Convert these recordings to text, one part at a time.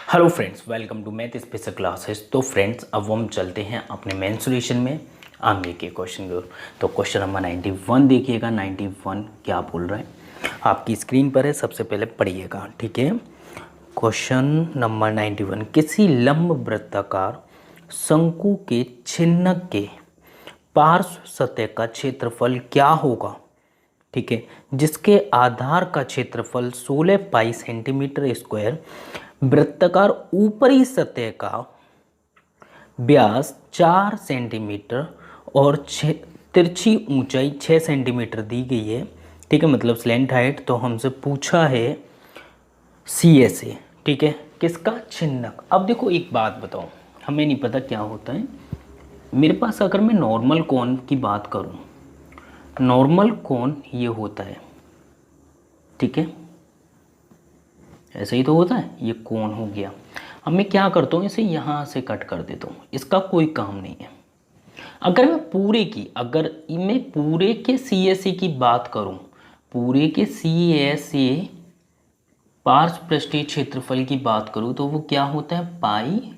Hello friends, welcome to math special classes. तो friends, अब हम चलते हैं अपने मेन सॉल्यूशन में आगे के क्वेश्चन की ओर। तो क्वेश्चन नंबर 91 देखिएगा। 91 क्या बोल रहा है, आपकी स्क्रीन पर है, सबसे पहले पढ़िएगा, ठीक है। क्वेश्चन नंबर 91, किसी लंब वृत्ताकार शंकु के छिन्नक के पार्श्व सतह का क्षेत्रफल क्या होगा, ठीक है, जिसके आधार का क्षेत्रफल 16 पाई सेंटीमीटर स्क्वायर, वृत्ताकार ऊपरी सतह का व्यास 4 सेंटीमीटर और तिरछी ऊंचाई 6 सेंटीमीटर दी गई है, ठीक है, मतलब स्लैंट हाइट। तो हमसे पूछा है CSA, ठीक है, किसका, छिन्नक। अब देखो एक बात बताओ, हमें नहीं पता क्या होता है। मेरे पास अगर मैं नॉर्मल कोण की बात करूं, नॉर्मल कोण ये होता है, ठीक है, ऐसे ही तो होता है, ये कोण हो गया। अब मैं क्या करता हूँ, इसे यहाँ से कट कर देता हूँ, इसका कोई काम नहीं है। अगर मैं पूरे के CSA की बात करूँ, पूरे के CSA पार्श्व पृष्ठीय क्षेत्रफल की बात करूँ, तो वो क्या होता है, पाई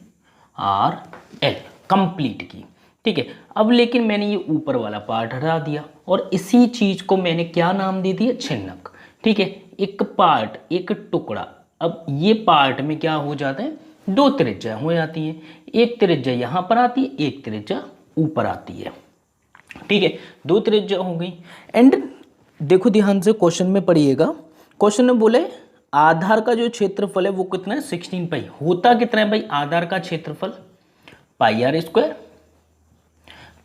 आर एल कंप्लीट की, ठीक है। अब लेकिन मैंने ये ऊपर वाला पार्ट हटा दिया और इसी चीज को मैंने क्या नाम दे दिया, छिन्नक, ठीक है। एक पार्ट, एक टुकड़ा। अब ये पार्ट में क्या हो जाता है, दो त्रिज्या हो जाती है, एक त्रिज्या यहां पर आती है, एक त्रिज्या ऊपर आती है, ठीक है, दो त्रिज्या हो गई। एंड देखो ध्यान से क्वेश्चन में पढ़िएगा। क्वेश्चन में बोले आधार का जो क्षेत्रफल है वो कितना है, 16 पाई। होता कितना है भाई, आधार का क्षेत्रफल pi r square,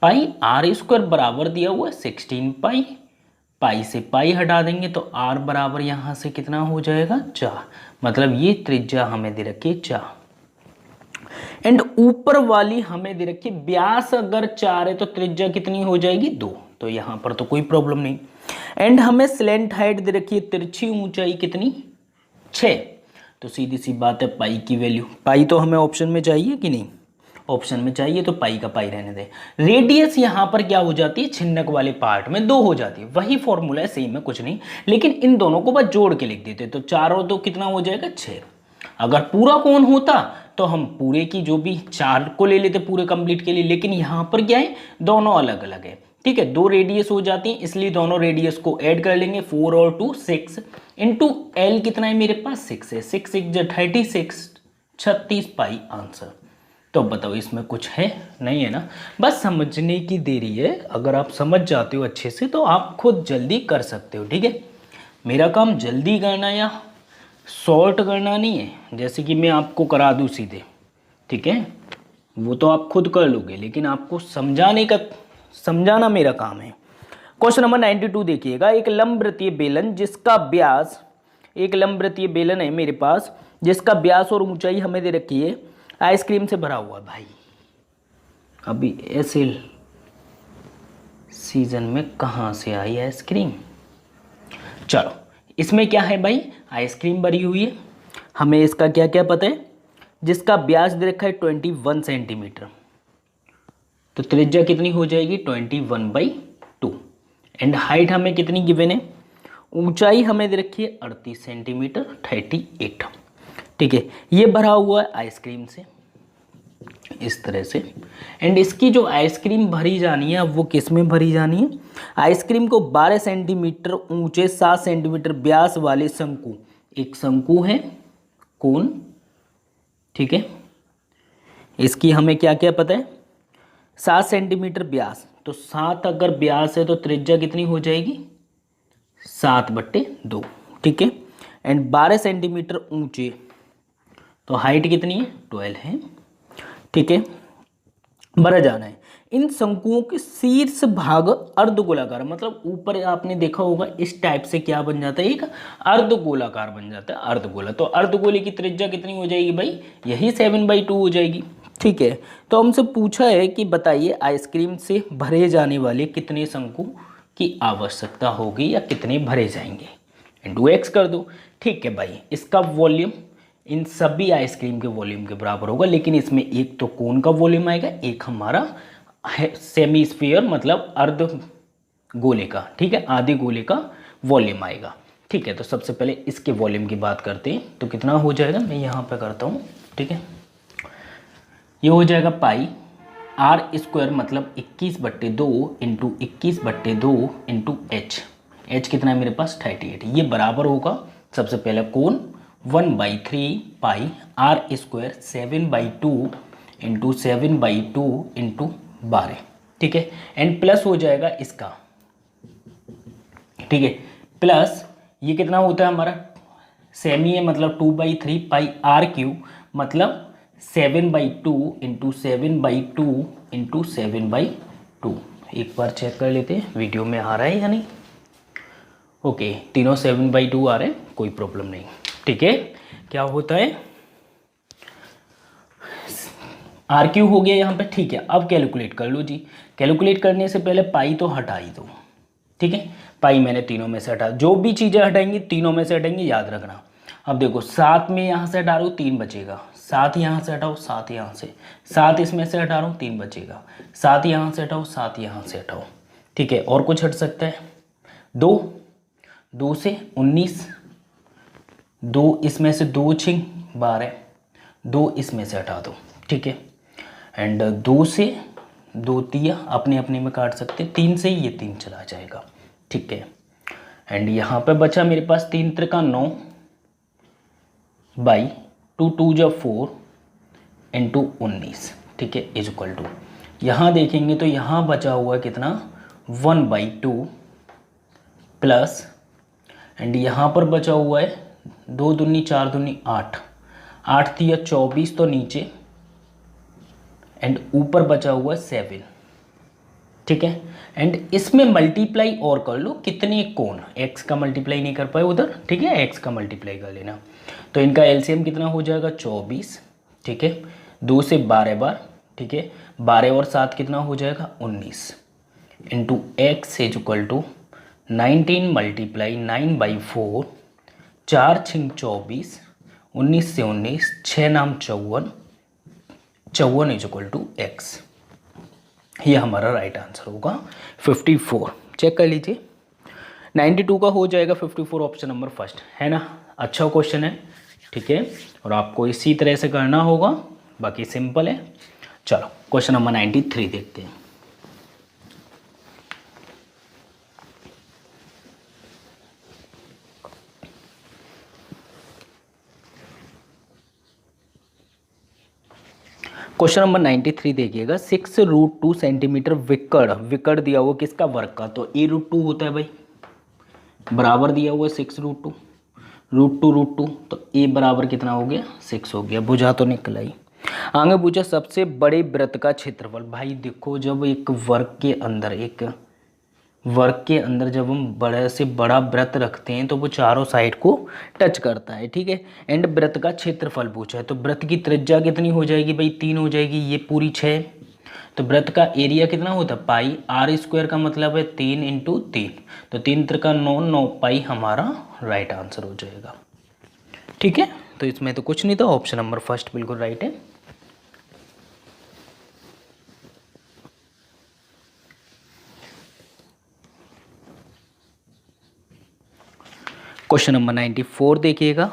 pi r square बराबर दिया हुआ है 16 पाई। पाई से पाई हटा देंगे तो आर बराबर यहां से कितना हो जाएगा, 4। मतलब ये त्रिज्या हमें दे रखी है 4। एंड ऊपर वाली हमें दे रखी है व्यास, अगर 4 है तो त्रिज्या कितनी हो जाएगी, 2। तो यहां पर तो कोई प्रॉब्लम नहीं। एंड हमें स्लैंट हाइट दे रखी है, तिरछी ऊंचाई कितनी, 6। तो सीधी सी बात है, पाई की वैल्यू, पाई तो हमें ऑप्शन में चाहिए कि नहीं, ऑप्शन में चाहिए, तो पाई का पाई रहने दे। रेडियस यहां पर क्या हो जाती है, छिन्नक वाले पार्ट में 2 हो जाती है। वही फॉर्मूला है, सेम है, कुछ नहीं, लेकिन इन दोनों को बस जोड़ के लिख देते। तो 4 और 2 कितना हो जाएगा, 6। अगर पूरा कोण होता तो हम पूरे की जो भी 4 को ले लेते पूरे कंप्लीट के लिए, लेकिन यहां पर क्या है, दोनों अलग अलग है, ठीक है। 2 रेडियस हो जाती है, इसलिए दोनों रेडियस को ऐड कर लेंगे। 4 और 2 6 इंटू एल कितना है मेरे पास, 6 है। 6 6 36, 36 पाई आंसर। तो बताओ इसमें कुछ है, नहीं है ना, बस समझने की देरी है। अगर आप समझ जाते हो अच्छे से तो आप खुद जल्दी कर सकते हो, ठीक है। मेरा काम जल्दी करना या शॉर्ट करना नहीं है, जैसे कि मैं आपको करा दूं सीधे, ठीक है, वो तो आप खुद कर लोगे, लेकिन आपको समझाना मेरा काम है। क्वेश्चन नंबर 92 देखिएगा। एक लंबवृत्तीय बेलन जिसका व्यास, एक लंबवृत्तीय बेलन है मेरे पास जिसका व्यास और ऊंचाई हमें दे रखी है, आइसक्रीम से भरा हुआ। भाई अभी ऐसे सीजन में कहां से आई आइसक्रीम। चलो, इसमें क्या है भाई, आइसक्रीम भरी हुई है। हमें इसका क्या क्या पता है, जिसका व्यास दे रखा है 21 सेंटीमीटर, तो त्रिज्या कितनी हो जाएगी, 21/2। एंड हाइट हमें कितनी गिवन है, ऊंचाई हमें दे रखी है 38 सेंटीमीटर, 38, ठीक है। ये भरा हुआ है आइसक्रीम से इस तरह से। एंड इसकी जो आइसक्रीम भरी जानी है, अब वो किस में भरी जानी है, आइसक्रीम को 12 सेंटीमीटर ऊंचे 7 सेंटीमीटर व्यास वाले शंकु, एक शंकु है कोण, ठीक है, इसकी हमें क्या क्या पता है, 7 सेंटीमीटर व्यास, तो 7 अगर व्यास है तो त्रिज्या कितनी हो जाएगी, 7/2, ठीक है। एंड 12 सेंटीमीटर ऊंचे, तो हाइट कितनी है, 12 है, ठीक है। भरा जाना है। इन शंकुओं के शीर्ष भाग अर्धगोलाकार, मतलब ऊपर आपने देखा होगा इस टाइप से क्या बन जाता है, एक अर्धगोलाकार बन जाता है, अर्धगोला। तो अर्धगोले की त्रिज्या कितनी हो जाएगी भाई, यही 7/2 हो जाएगी, ठीक है। तो हमसे पूछा है कि बताइए आइसक्रीम से भरे जाने वाले कितने शंकु की आवश्यकता होगी या कितने भरे जाएंगे, इंटू x कर दो, ठीक है भाई। इसका वॉल्यूम इन सभी आइसक्रीम के वॉल्यूम के बराबर होगा, लेकिन इसमें एक तो कोन का वॉल्यूम आएगा, एक हमारा सेमी स्फीयर मतलब अर्ध गोले का, ठीक है, आधे गोले का वॉल्यूम आएगा, ठीक है। तो सबसे पहले इसके वॉल्यूम की बात करते हैं, तो कितना हो जाएगा, मैं यहाँ पे करता हूँ ठीक है। ये हो जाएगा पाई आर स्क्वायर मतलब 21/2 इंटू 21/2 इंटू एच। एच कितना है मेरे पास 38। ये बराबर होगा सबसे पहले कोण 1/3 पाई आर स्क्वायर 7/2 इंटू 7/2 इंटू 12। ठीक है। एंड प्लस हो जाएगा इसका, ठीक है, प्लस ये कितना होता है हमारा सेमी है मतलब 2/3 पाई आर क्यू मतलब 7/2 इंटू 7/2 इंटू 7/2। एक बार चेक कर लेते हैं वीडियो में आ रहा है या नहीं। ओके, तीनों 7/2 आ रहे हैं, कोई प्रॉब्लम नहीं। ठीक है, क्या होता है आर क्यू हो गया यहाँ पे। ठीक है, अब कैलकुलेट कर लो जी। कैलकुलेट करने से पहले पाई तो हटा ही दो। ठीक है, पाई मैंने तीनों में से हटा, जो भी चीज़ें हटाएंगी तीनों में से हटाएंगी, याद रखना। अब देखो 7 में यहाँ से हटा रहा हूँ 3 बचेगा, 7 यहाँ से हटाओ 7 यहाँ से, 7 इसमें से हटा रहा हूँ 3 बचेगा, 7 यहाँ से हटाओ 7 यहाँ से हटाओ। ठीक है, और कुछ हट सकता है 2 से 19, 2 इसमें से 2 छिंग 12, 2 इसमें से हटा दो। ठीक है, एंड 2 से 2 तिया अपने अपने में काट सकते, 3 से ये 3 चला जाएगा। ठीक है, एंड यहाँ पे बचा मेरे पास 3 त्रिका 9 बाई 2 2 जा 4 इंटू 19। ठीक है, इज इक्वल टू यहाँ देखेंगे तो यहाँ बचा हुआ कितना 1/2 प्लस, एंड यहाँ पर बचा हुआ है 2 दूनी 4 दूनी 8, 8 तिया 24 तो नीचे, एंड ऊपर बचा हुआ है 7। ठीक है, एंड इसमें मल्टीप्लाई और कर लो कितने कोण, x का मल्टीप्लाई नहीं कर पाए उधर। ठीक है, x का मल्टीप्लाई कर लेना, तो इनका एलसीएम कितना हो जाएगा 24। ठीक है, 2 से 12 बार। ठीक है, 12 और 7 कितना हो जाएगा 19 into x is equal to 19 multiply 9/4, 4 छिंग 24, 19 से 19, 6 नाम 54, 54 इज इक्वल टू एक्स। ये हमारा राइट आंसर होगा 54। चेक कर लीजिए 92 का हो जाएगा 54, ऑप्शन नंबर फर्स्ट है ना। अच्छा क्वेश्चन है। ठीक है, और आपको इसी तरह से करना होगा, बाकी सिंपल है। चलो क्वेश्चन नंबर 93 देखते हैं। क्वेश्चन नंबर 93 देखिएगा, 6√2 सेंटीमीटर विकर्ण दिया हुआ किसका वर्ग का, तो a√2 होता है भाई, बराबर दिया हुआ है 6√2, √2 तो a बराबर कितना हो गया 6 हो गया। भुजा तो निकल आई। आगे पूछा सबसे बड़े वृत्त का क्षेत्रफल। भाई देखो जब एक वर्ग के अंदर जब हम बड़े से बड़ा वृत्त रखते हैं तो वो चारों साइड को टच करता है। ठीक है, एंड वृत्त का क्षेत्रफल पूछा है, तो वृत्त की त्रिज्या कितनी हो जाएगी भाई 3 हो जाएगी, ये पूरी 6। तो वृत्त का एरिया कितना होता है पाई, आर स्क्वायर का मतलब है 3 इंटू 3, तो 3 त्रिका 9, 9 पाई हमारा राइट आंसर हो जाएगा। ठीक है, तो इसमें तो कुछ नहीं था, ऑप्शन नंबर फर्स्ट बिल्कुल राइट है। क्वेश्चन नंबर 94 देखिएगा।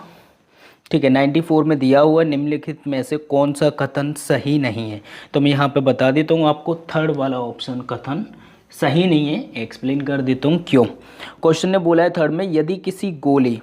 ठीक है, 94 में दिया हुआ निम्नलिखित में से कौन सा कथन सही नहीं है, तो मैं यहाँ पे बता देता हूँ आपको, थर्ड वाला ऑप्शन कथन सही नहीं है। एक्सप्लेन कर देता हूँ क्यों। क्वेश्चन ने बोला है थर्ड में, यदि किसी गोले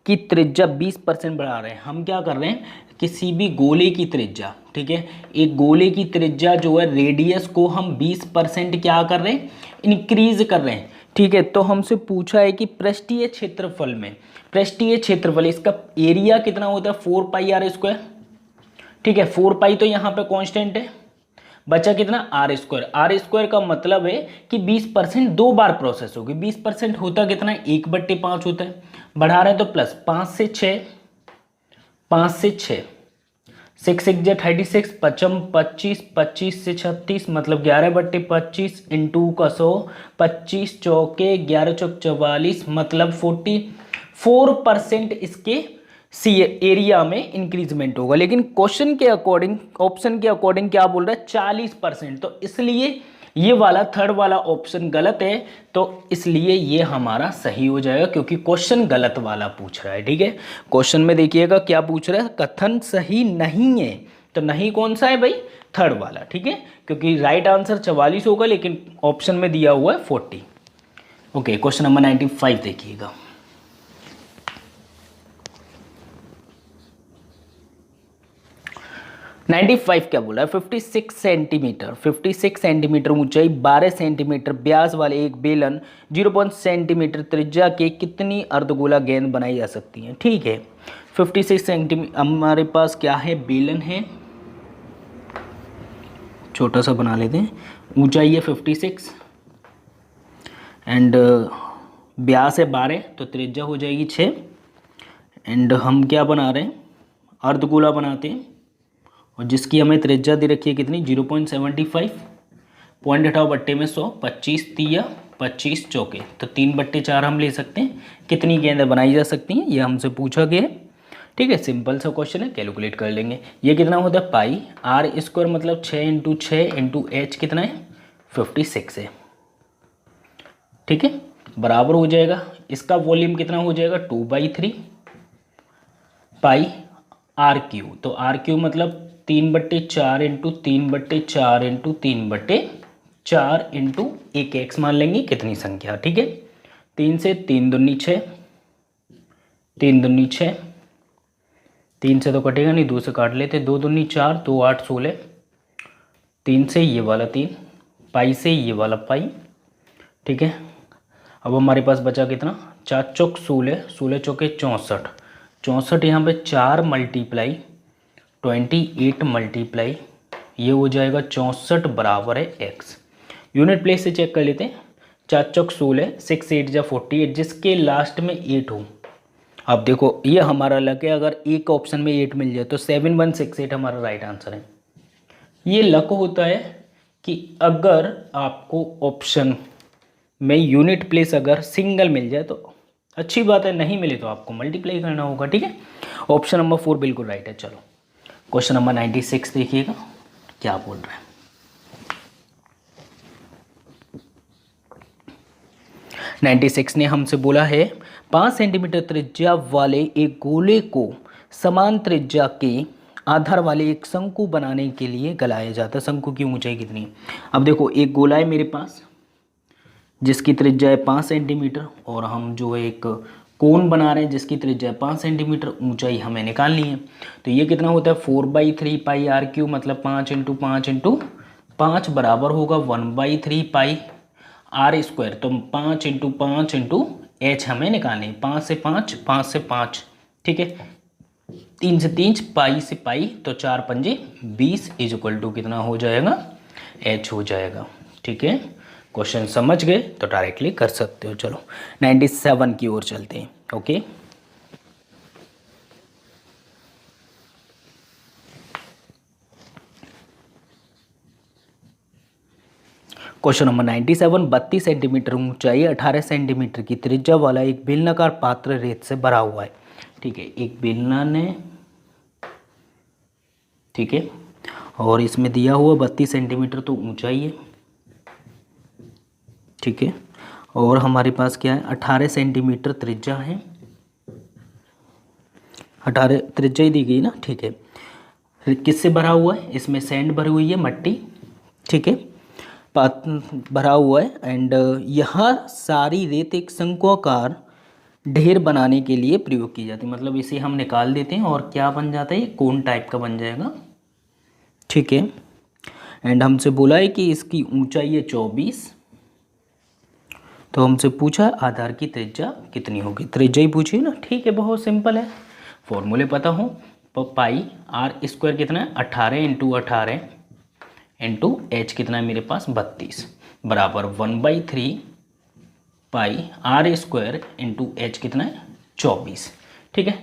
की त्रिज्या 20% बढ़ा रहे हैं, हम क्या कर रहे हैं किसी भी गोले की त्रिज्या, ठीक है, एक गोले की त्रिज्या जो है रेडियस को हम 20% क्या कर रहे हैं इंक्रीज कर रहे हैं। ठीक है, तो हमसे पूछा है कि पृष्ठीय क्षेत्रफल में, पृष्ठीय क्षेत्रफल इसका एरिया कितना होता है 4 पाई आर स्क्वायर। ठीक है, 4 पाई तो यहाँ पे कांस्टेंट है, बचा कितना आर स्क्वायर। आर स्क्वायर का मतलब है कि 20% 2 बार प्रोसेस होगी। 20% होता कितना है 1/5 होता है, बढ़ा रहे हैं तो प्लस 5 से 6, 5 से 6, 6 6 जा 36, 5 25, 25 से 36 मतलब 11/25 इंटू का 100, 25 चौके 11 चौक 44 मतलब 44% इसके सी एरिया में इंक्रीजमेंट होगा। लेकिन क्वेश्चन के अकॉर्डिंग, ऑप्शन के अकॉर्डिंग क्या बोल रहा है 40%, तो इसलिए ये वाला थर्ड वाला ऑप्शन गलत है, तो इसलिए ये हमारा सही हो जाएगा, क्योंकि क्वेश्चन गलत वाला पूछ रहा है। ठीक है, क्वेश्चन में देखिएगा क्या पूछ रहा है, कथन सही नहीं है, तो नहीं कौन सा है भाई, थर्ड वाला। ठीक है, क्योंकि राइट आंसर 44 होगा, लेकिन ऑप्शन में दिया हुआ है 40। ओके, क्वेश्चन नंबर 95 देखिएगा। नाइन्टी फाइव क्या बोला है, 56 सेंटीमीटर, 56 सेंटीमीटर ऊंचाई, 12 सेंटीमीटर व्यास वाले एक बेलन, 0 सेंटीमीटर त्रिज्या के कितनी अर्धगोला गेंद बनाई जा सकती है। ठीक है, 56 सेंटीमीटर हमारे पास क्या है, बेलन है, छोटा सा बना लेते हैं, ऊंचाई है 56 एंड व्यास है 12, तो त्रिज्या हो जाएगी 6 एंड हम क्या बना रहे हैं, अर्धगोला बनाते हैं, और जिसकी हमें त्रिज्या दे रखी है कितनी, 0.75, पॉइंट हटाओ बट्टे में 100, 25 तिया 25 चौके, तो 3/4 हम ले सकते हैं। कितनी गेंदें बनाई जा सकती हैं, ये हमसे पूछा गया है। ठीक है, सिंपल सा क्वेश्चन है, कैलकुलेट कर लेंगे। ये कितना होता है, पाई आर स्क्वायर मतलब 6 × 6 × एच कितना है, 56 है। ठीक है, बराबर हो जाएगा, इसका वॉल्यूम कितना हो जाएगा, 2/3 पाई आर क्यू, तो आर क्यू मतलब 3/4 × 3/4 × 3/4 इंटू एक एक्स मान लेंगे कितनी संख्या। ठीक है, 3 से 3 दूनी 6, 3 दूनी 6, 3 से तो कटेगा नहीं, 2 से काट लेते, 2 दूनी 4, 2 8 16, 3 से ये वाला 3, पाई से ये वाला पाई। ठीक है, अब हमारे पास बचा कितना, 4 चौक 16, 16 चौके 64, 64 यहाँ पे 4 × 28 मल्टीप्लाई, ये हो जाएगा 64 बराबर है एक्स। यूनिट प्लेस से चेक कर लेते हैं, 4 चौक 16, 6 8 जा 48, जिसके लास्ट में 8 हो। अब देखो ये हमारा लक है, अगर एक ऑप्शन में 8 मिल जाए तो 7168 हमारा राइट आंसर है। ये लक होता है कि अगर आपको ऑप्शन में यूनिट प्लेस अगर सिंगल मिल जाए तो अच्छी बात है, नहीं मिले तो आपको मल्टीप्लाई करना होगा। ठीक है, ऑप्शन नंबर 4 बिल्कुल राइट है। चलो क्वेश्चन नंबर 96 देखिएगा क्या बोल रहा है। 96 ने हमसे बोला है 5 सेंटीमीटर त्रिज्या वाले एक गोले को समान त्रिज्या के आधार वाले एक शंकु बनाने के लिए गलाया जाता है। शंकु की ऊंचाई कितनी है। अब देखो एक गोला है मेरे पास जिसकी त्रिज्या है 5 सेंटीमीटर, और हम जो है एक कोन बना रहे हैं जिसकी त्रिज्या 5 सेंटीमीटर, ऊंचाई हमें निकालनी है। तो ये कितना होता है 4/3 पाई आर क्यू, मतलब 5 × 5 × 5 बराबर होगा 1/3 पाई आर स्क्वायर। तो 5 × 5 × एच हमें निकालने, 5 से 5, 5 से 5, ठीक है, 3 से 3, पाई से पाई, तो 4 पंजे 20 = कितना हो जाएगा, एच हो जाएगा। ठीक है, क्वेश्चन समझ गए तो डायरेक्टली कर सकते हो। चलो 97 की ओर चलते हैं। ओके, क्वेश्चन नंबर 97, 32 सेंटीमीटर ऊंचाई, 18 सेंटीमीटर की त्रिज्या वाला एक बेलनाकार पात्र रेत से भरा हुआ है। ठीक है, एक बेलन है, ठीक है, और इसमें दिया हुआ 32 सेंटीमीटर तो ऊंचाई है, ठीक है, और हमारे पास क्या है 18 सेंटीमीटर त्रिज्या है, 18 त्रिज्या ही दी गई ना। ठीक है, किससे भरा हुआ है, इसमें सैंड भरी हुई है, मट्टी, ठीक है, भरा हुआ है, एंड यह सारी रेत एक शंक्वाकार ढेर बनाने के लिए प्रयोग की जाती है। मतलब इसे हम निकाल देते हैं और क्या बन जाता है, कोन टाइप का बन जाएगा। ठीक है, एंड हमसे बोला है कि इसकी ऊंचाई है 24, तो हमसे पूछा आधार की त्रिज्या कितनी होगी, त्रिज्या ही पूछी ना। ठीक है, बहुत सिंपल है, फॉर्मूले पता हो, तो पाई आर स्क्वायर कितना है 18 × 18 इंटू एच कितना है मेरे पास 32 बराबर 1/3 पाई आर स्क्वायर इंटू एच कितना है 24। ठीक है,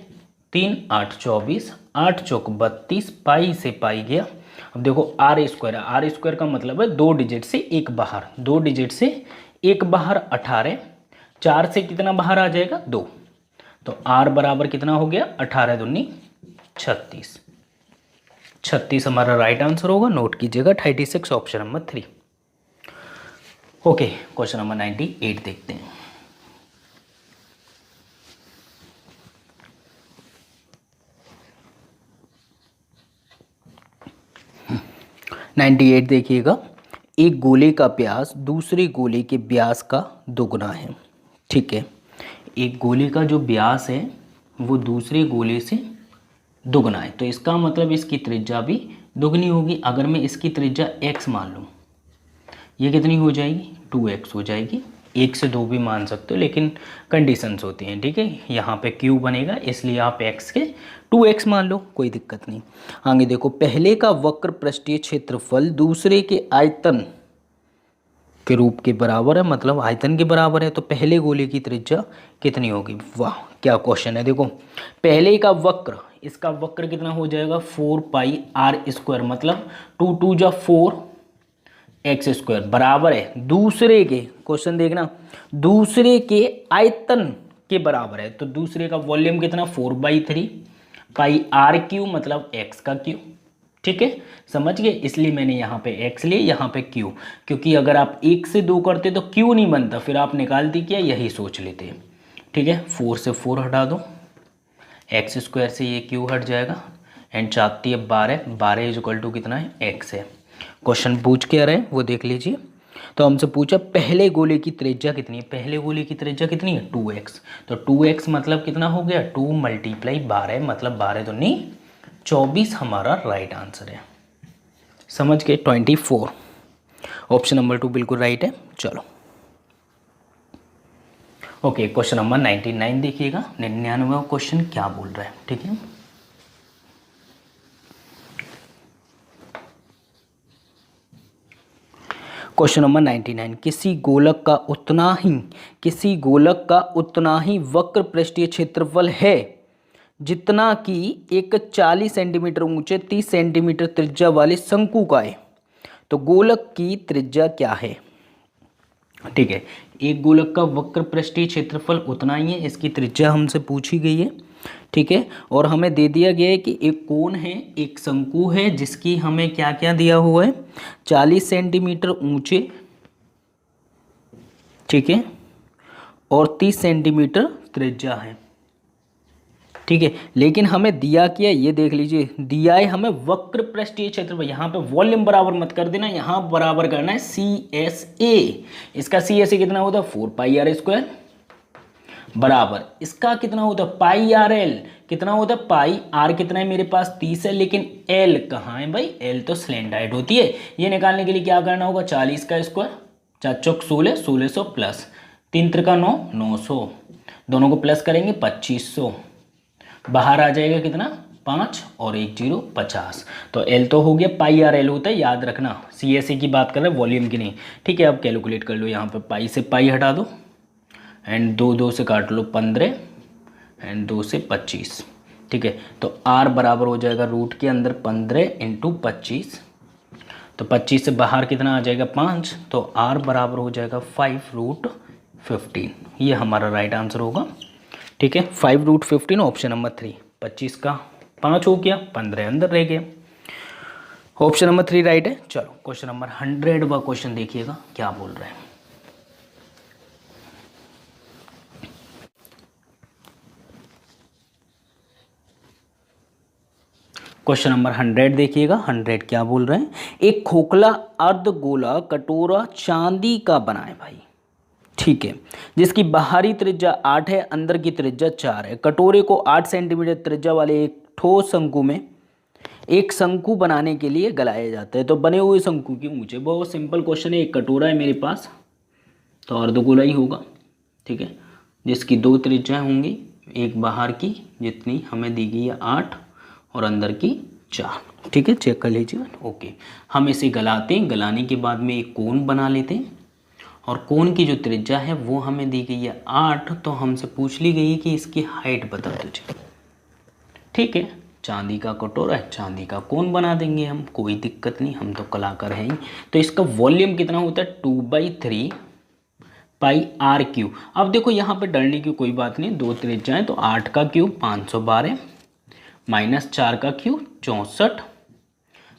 3 8 24, 8 चौक 32, पाई से पाई गया। अब देखो आर स्क्वायर का मतलब है 2 डिजिट से एक बाहर, 2 डिजिट से एक बाहर 18, 4 से कितना बाहर आ जाएगा 2, तो आर बराबर कितना हो गया 18 दूनी 36, 36 हमारा राइट आंसर होगा। नोट कीजिएगा 36 option number 3। Okay, question number 98 देखते हैं। देखिएगा, एक गोले का व्यास दूसरे गोले के व्यास का दुगना है। ठीक है, एक गोले का जो व्यास है वो दूसरे गोले से दुगना है, तो इसका मतलब इसकी त्रिज्या भी दुगनी होगी। अगर मैं इसकी त्रिज्या x मान लूँ, ये कितनी हो जाएगी, 2x हो जाएगी। 1 से 2 भी मान सकते हो, लेकिन कंडीशंस होती हैं। ठीक है, यहाँ पे q बनेगा, इसलिए आप x के 2x मान लो, कोई दिक्कत नहीं। आगे देखो, पहले का वक्र पृष्ठीय क्षेत्रफल दूसरे के आयतन के रूप के बराबर है, मतलब आयतन के बराबर है, तो पहले गोले की त्रिज्या कितनी होगी। वाह, क्या क्वेश्चन है। देखो, पहले का वक्र, इसका वक्र कितना हो जाएगा, 4πr², मतलब 2 2 जा 4x² बराबर है दूसरे के, क्वेश्चन देखना, दूसरे के आयतन के बराबर है। तो दूसरे का वॉल्यूम कितना, 4/3πr³ मतलब x का क्यू। ठीक है, समझ गए, इसलिए मैंने यहाँ पे x लिए, यहाँ पे q, क्योंकि अगर आप 1 से 2 करते तो q नहीं बनता, फिर आप निकालती क्या, यही सोच लेते। ठीक है, 4 से 4 हटा दो, x² से ये q हट जाएगा, एंड 4 12 इक्वल टू कितना है, x है। क्वेश्चन पूछ के आ रहे हैं वो देख लीजिए। तो हमसे पूछा पहले गोले की त्रिज्या कितनी है, पहले गोले की त्रिज्या कितनी है, 2x। तो 2x मतलब कितना हो गया, 2 × 12, मतलब 12 दूनी 24 हमारा राइट आंसर है। समझ गए, 24, ऑप्शन नंबर 2 बिल्कुल राइट है। चलो ओके, क्वेश्चन नंबर 99 देखिएगा। 99वां क्वेश्चन क्या बोल रहा है। ठीक है, क्वेश्चन नंबर 99, किसी गोलक का उतना ही वक्र पृष्ठीय क्षेत्रफल है जितना कि एक 40 सेंटीमीटर ऊंचे 30 सेंटीमीटर त्रिज्या वाले शंकु का है। तो गोलक की त्रिज्या क्या है। ठीक है, एक गोलक का वक्र पृष्ठीय क्षेत्रफल उतना ही है, इसकी त्रिज्या हमसे पूछी गई है। ठीक है, और हमें दे दिया गया है कि एक कोण है, एक शंकु है, जिसकी हमें क्या क्या दिया हुआ है, 40 सेंटीमीटर ऊंचे, ठीक है, और 30 सेंटीमीटर त्रिज्या है। ठीक है, लेकिन हमें दिया क्या, ये देख लीजिए, दिया है हमें वक्र पृष्ठीय क्षेत्रफल। यहाँ पे वॉल्यूम बराबर मत कर देना, यहाँ बराबर करना है CSA। इसका CSA कितना होता है, 4πr² बराबर, इसका कितना होता है, πrl कितना होता है, पाई r कितना है मेरे पास 30 है, लेकिन l कहाँ है भाई, l तो स्लेंडाइड होती है। ये निकालने के लिए क्या करना होगा, 40 का स्क्वायर, 4 चौक 16, 1600 प्लस 3 त्रिका 9, 900, दोनों को प्लस करेंगे 2500, बाहर आ जाएगा कितना, 5 और 1 0 50। तो l तो हो गया, πrl होता है, याद रखना, CSA की बात कर रहे हैं, वॉल्यूम की नहीं। ठीक है, अब कैलकुलेट कर लो, यहाँ पे पाई से पाई हटा दो, एंड 2 2 से काट लो 15, एंड 2 से 25। ठीक है, तो r बराबर हो जाएगा रूट के अंदर 15 × 25, तो 25 से बाहर कितना आ जाएगा, 5, तो r बराबर हो जाएगा 5√15। ये हमारा राइट आंसर होगा। ठीक है, 5√15, ऑप्शन नंबर 3। 25 का 5 हो गया, 15 अंदर रह गया, ऑप्शन नंबर 3 राइट है। चलो क्वेश्चन नंबर 100वां क्वेश्चन देखिएगा क्या बोल रहे हैं। क्वेश्चन नंबर 100 देखिएगा। 100 क्या बोल रहे हैं, एक खोखला अर्धगोला कटोरा चांदी का बना है भाई। ठीक है, जिसकी बाहरी त्रिज्या 8 है, अंदर की त्रिज्या 4 है। कटोरे को 8 सेंटीमीटर त्रिज्या वाले एक ठोस शंकु में एक शंकु बनाने के लिए गलाया जाता है। तो बने हुए शंकु की ऊंचाई, बहुत सिंपल क्वेश्चन है, एक कटोरा है मेरे पास, तो अर्धगोला ही होगा। ठीक है, जिसकी 2 त्रिज्याएं होंगी, एक बाहर की जितनी हमें दी गई है 8 और अंदर की 4। ठीक है, चेक कर लीजिए। ओके, हम इसे गलाते हैं, गलाने के बाद में एक कोन बना लेते हैं, और कोन की जो त्रिज्या है वो हमें दी गई है 8, तो हमसे पूछ ली गई है कि इसकी हाइट बता दीजिए। ठीक है, चांदी का कटोरा है, चांदी का कोन बना देंगे हम, कोई दिक्कत नहीं, हम तो कलाकार हैं ही। तो इसका वॉल्यूम कितना होता है, 2/3πr³। अब देखो यहाँ पे डरने की कोई बात नहीं, 2 त्रिज्याएं, तो 8 का क्यूब 512 माइनस 4 का क्यूब 64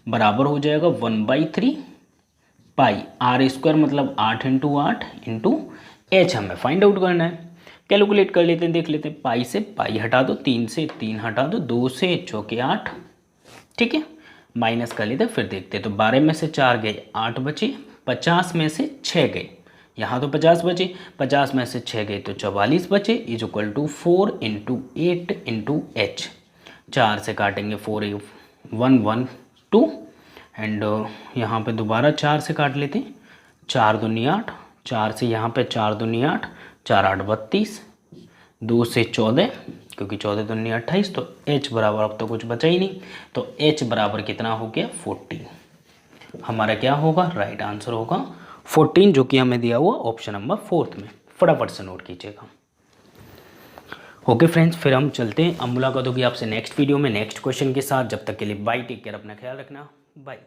बराबर हो जाएगा 1/3 पाई आर स्क्वायर मतलब 8 इंटू 8 इंटू एच हमें फाइंड आउट करना है। कैलकुलेट कर लेते हैं, देख लेते हैं। पाई से पाई हटा दो, 3 से 3 हटा दो, 2 से चौके 8, ठीक है, माइनस कर लेते फिर देखते हैं। तो 12 में से 4 गए 8 बचे, 50 में से 6 गए, यहाँ तो 50 बचे, 50 में से 6 गए तो 44 बचे, is equal to 4 into 8 into h. 4 से काटेंगे 4 1 1 2 एंड यहाँ पे दोबारा 4 से काट लेते हैं, 4 दूनी 8, 4 से यहाँ पे 4 दूनी 8, 4 8 32, 2 से 14 क्योंकि 14 दूनी 28, तो h बराबर अब तो कुछ बचा ही नहीं, तो h बराबर कितना हो गया 14। हमारा क्या होगा, राइट आंसर होगा 14, जो कि हमें दिया हुआ ऑप्शन नंबर 4 में। फटाफट से नोट कीजिएगा। ओके फ्रेंड्स, फिर हम चलते हैं, अब मुलाकात होगी आपसे नेक्स्ट वीडियो में नेक्स्ट क्वेश्चन के साथ। जब तक के लिए बाय, टेक केयर, अपना ख्याल रखना, बाय।